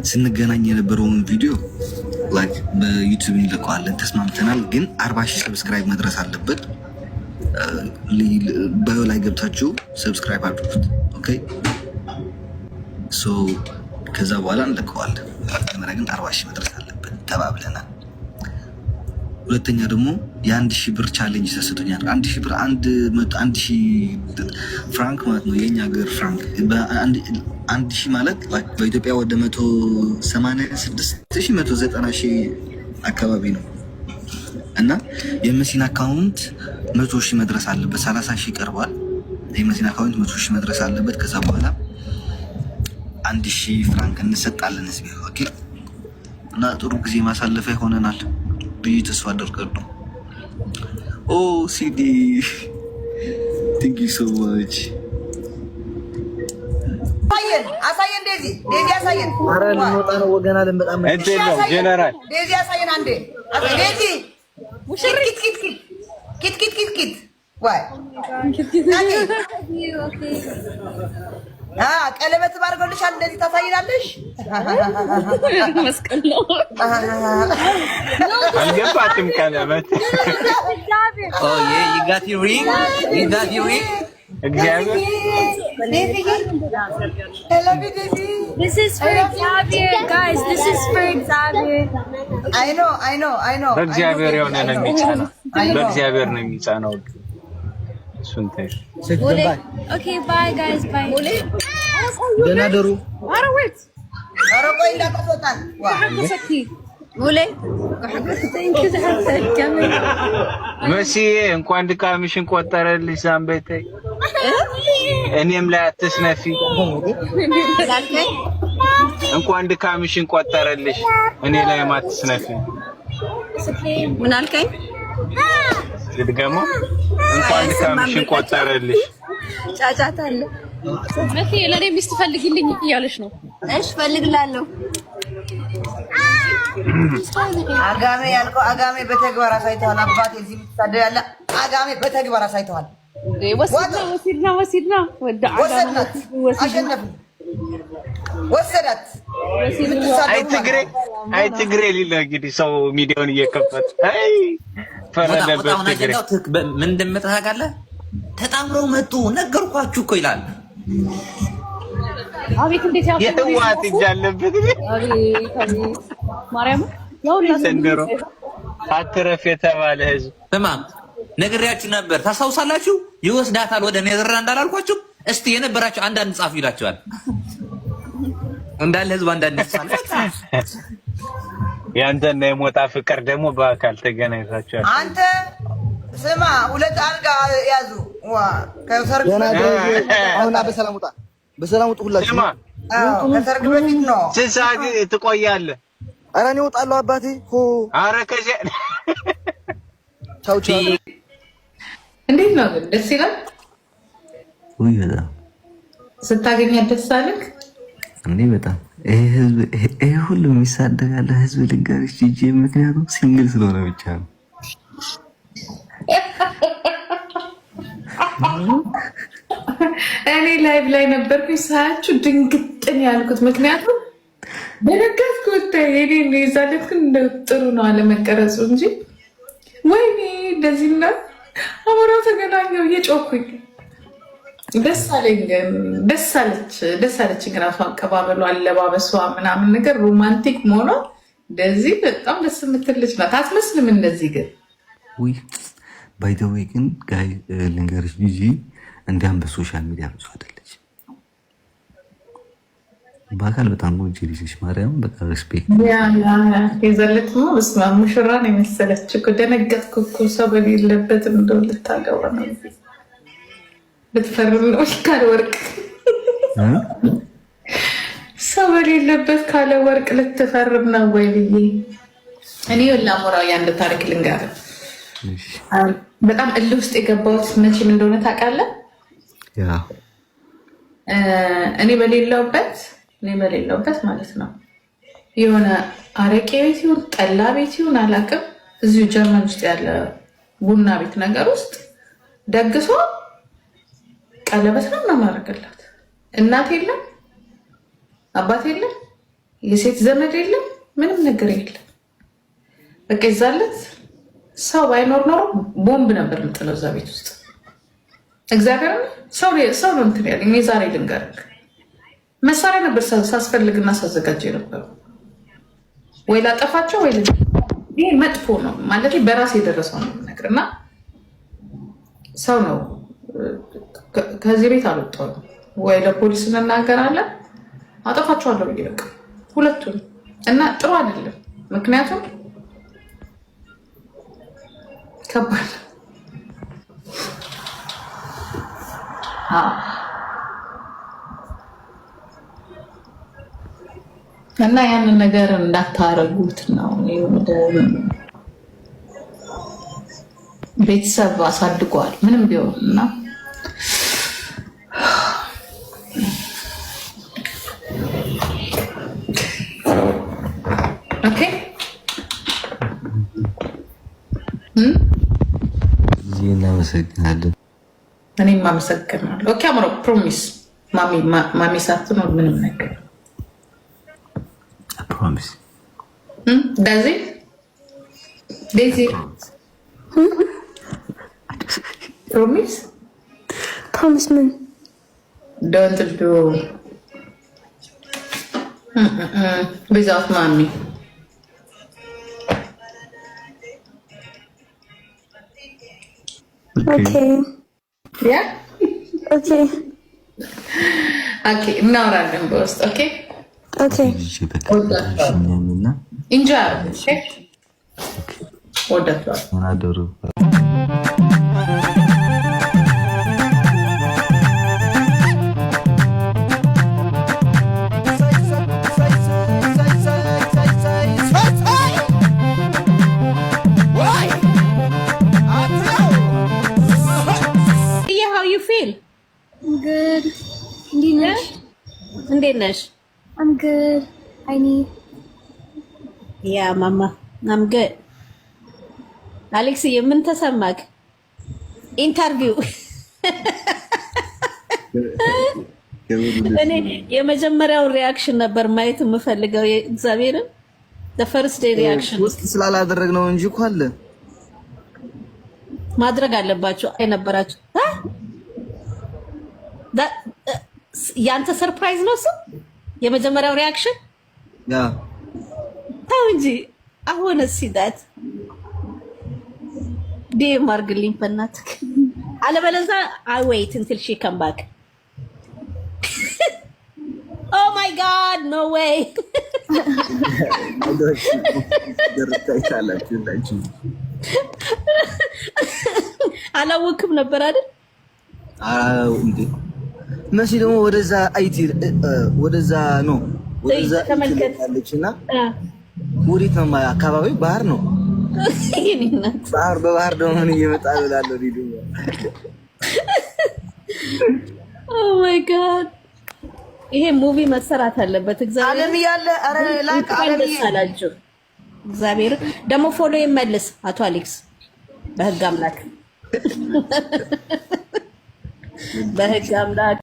ስንገናኝ የነበረውን ቪዲዮ ላይክ በዩቲዩብ እንለቀዋለን ተስማምተናል። ግን 40,000 ሰብስክራይብ መድረስ አለበት። ባዮ ላይ ገብታችሁ ሰብስክራይብ አድርጉት። ኦኬ ሶ ከዛ በኋላ እንለቀዋለን። መጀመሪያ ግን 40,000 መድረስ አለበት ተባብለናል። ሁለተኛ ደግሞ የ1,000 ብር ቻሌንጅ ተሰጥቶኛል። 1,000 ብር 1,000 ፍራንክ ማለት ነው የኛ ሀገር ፍራንክ። 1,000 ማለት በኢትዮጵያ ወደ 186,190 አካባቢ ነው። እና የመሲን አካውንት 100,000 መድረስ አለበት። 30,000 ይቀርባል። የመሲን አካውንት 100,000 መድረስ አለበት። ከዛ በኋላ 1,000 ፍራንክ እንሰጣለን ህዝብ። ኦኬ እና ጥሩ ጊዜ ማሳለፊያ ይሆነናል ብዬ ተስፋ አደርጋለሁ። ኦ ሲዲ ቴንክ ዩ ሶ ማች። አሳየን ዴዚ አሳየን። ኧረ ልንወጣ ነው ወገና ለን በጣም እንዴት ነው ጀነራል ዴዚ አሳየን አንዴ። ዴዚ ሙሽሪት ኪት ዋይ ቀለበት ባርጎልሻል። እንደዚህ ታሳይናለሽ። መስቀል ነው አልገባትም ቀለበት። ኦ you got your ring? እግዚአብሔር This is for Xavier, guys. This is for Xavier. I know. በእግዚአብሔር የሆነ ነው የሚጫነው። በእግዚአብሔር ነው የሚጫነው። ሱንተሽ Okay, bye guys. Bye. ደህና ደሩ። ኧረ wait. ኧረ ቆይ እንዳትወጣን። ሙሌ መሲ እንኳን ድካምሽን ቆጠረልሽ። ዛምበተይ እኔም ላይ አትስነፊ። እንኳን ድካምሽን ቆጠረልሽ እኔ ላይ አትስነፊ። ምን አልከኝ? ልድገማ። እንኳን ድካምሽን ቆጠረልሽ። ጫጫታ አለ። መሲ ለኔ ሚስት ፈልጊልኝ እያለሽ ነው። እሺ ፈልግላለሁ። አጋሜ ያልከው አጋሜ በተግባር አሳይተዋል። አባቴ እዚህ የምትሳደብ ያለ አጋሜ በተግባር አሳይተዋል። ወሲድና ወሰዳት፣ አሸነፍን፣ ወሰዳት። አይ ትግሬ ሊል እንግዲህ ሰው ሚዲያውን እየከፈተ አይ ፈረደበት። ትግሬ ምን እንደምታውቃለህ? ተጣምረው መጡ ነገርኳችሁ እኮ ይላል። አቤት እንዴት ያው የዋት ይጃለበት አቤት ማርያም ያው ሰንደሮ አትረፍ የተባለ ህዝብ ተማም ነግሬያችሁ ነበር። ታስታውሳላችሁ? ይወስዳታል ወደ ኔዘርላንድ አላልኳችሁ? እስቲ የነበራችሁ አንዳንድ ጻፉ ይላችኋል። እንዳለ ህዝብ አንዳንድ ጻፉ። ያንተና የሞጣ ፍቅር ደግሞ በአካል ተገናኝታችኋል። አንተ ስማ፣ ሁለት አልጋ ያዙ። ዋ ከሰርግ አሁን በሰላም ውጣ፣ በሰላም ውጡ ሁላችሁ። ስማ ከሰርግ በፊት ነው። ስንት ሰዓት ትቆያለህ? ኧረ እኔ እወጣለሁ አባቴ። ኧረ ከዚህ ቻው። እንዴት ነው ግን? ደስ ይላል። ውይ በጣም ስታገኛት ደስ አለክ እንዴ? በጣም ይሄ ሁሉ የሚሳደግ ያለ ህዝብ ልንገርሽ ጂጂ፣ ምክንያቱም ሲንግል ስለሆነ ብቻ ነው። እኔ ላይቭ ላይ ነበርኩኝ ሳያችሁ ድንግጥን ያልኩት፣ ምክንያቱም በነገርኩ እኔ ይዛለት ግን ጥሩ ነው አለመቀረጹ እንጂ ወይኔ እንደዚህና አሞራው ተገናኘው እየጮኩኝ ደስ አለኝ። ደስ አለችኝ። ራሱ አቀባበሉ፣ አለባበሷ ምናምን ነገር ሮማንቲክ መሆኗ እንደዚህ በጣም ደስ የምትል ልጅ ናት። አትመስልም እንደዚህ ግን። ውይ ባይ ዘ ዌይ ግን ጋይ ልንገርሽ ጂጂ እንዲያም በሶሻል ሚዲያ ብዙ አይደለች። በአካል በጣም ጎንጂ ልጅሽ ማርያም በቃ ሪስፔክት የዘለት ነው። በስመ አብ ሙሽራ ነው የመሰለች እኮ። ደነገጥኩ እኮ። ሰው በሌለበት እንደው ልታገባ ነው ልትፈርም ነው ካለ ወርቅ ሰው በሌለበት ካለ ወርቅ ልትፈርም ነው ወይ ብዬ እኔ ወላሞራው ያንድ ታሪክ ልንገርህ። በጣም እልህ ውስጥ የገባሁት መቼም እንደሆነ ታውቃለህ? ያ እኔ በሌለውበት ማለት ነው የሆነ አረቄ ቤት ይሁን ጠላ ቤት ይሁን አላውቅም፣ እዚሁ ጀርመን ውስጥ ያለ ቡና ቤት ነገር ውስጥ ደግሶ ቀለበት ነው እናማረገላት። እናት የለም አባት የለም የሴት ዘመድ የለም፣ ምንም ነገር የለም። በቃ ይዛለት ሰው ባይኖር ኖሮ ቦምብ ነበር የምጥለው እዛ ቤት ውስጥ። እግዚአብሔር ሰው ነው እንትን ያለኝ። የዛሬ ልንገርህ መሳሪያ ነበር ሳስፈልግና ሳዘጋጀ ነበር። ወይ ላጠፋቸው ወይ ይሄ መጥፎ ነው ማለት በራሴ የደረሰው ነው ነገር እና ሰው ነው ከዚህ ቤት አልወጣሁም። ወይ ለፖሊስ እንናገራለን አጠፋቸዋለሁ ብዬ በቃ ሁለቱም እና ጥሩ አይደለም። ምክንያቱም ከባድ እና ያንን ነገር እንዳታረጉት ነው። ወደ ቤተሰብ አሳድገዋል ምንም ቢሆን እና ኦኬ እናመሰግናለን። እኔም አመሰግናለሁ። ኦኬ አምሮ ፕሮሚስ ማሚ ሳትኖር ምንም ነገር ፕሮሚስ ዳዚ ዴዚ ፕሮሚስ ምን ዶንት ዱ without mommy. Okay. Yeah? Okay. Okay, እናወራለን በውስጥ ኦኬ Okay. enjoy okay ወደቷል Good. እንዴት ነሽ? I'm good. I need. Yeah, mama. I'm good. አሌክስ ምን ተሰማክ? ኢንተርቪው እኔ የመጀመሪያው ሪአክሽን ነበር ማየት የምፈልገው እግዚአብሔርን the first day reaction ውስጥ ስላላደረግነው እንጂ እኮ አለ ማድረግ አለባችሁ አይነበራችሁ ያንተ ሰርፕራይዝ ነው እሱ የመጀመሪያው ሪአክሽን ያ ታው እንጂ አሁን ሲዳት ዲም አርግልኝ በእናትህ አለበለዚያ I wait until she come back oh my god no way አላወቅም ነበር አይደል እንዴ መሲ ደግሞ ወደዛ አይቲ ወደዛ ነው ወደዛ ተመልከታለችና ወዴት ነው አካባቢው ባህር ነው ባህር በባህር ደግሞ ምን እየመጣ ይላል ሪዱ oh my god ይሄ ሙቪ መሰራት አለበት እግዚአብሔር ዓለም ያለ አረ ላክ ዓለም ያላችሁ እግዚአብሔር ደግሞ ፎሎ ይመልስ አቶ አሌክስ በህግ አምላክ በህግ አምላክ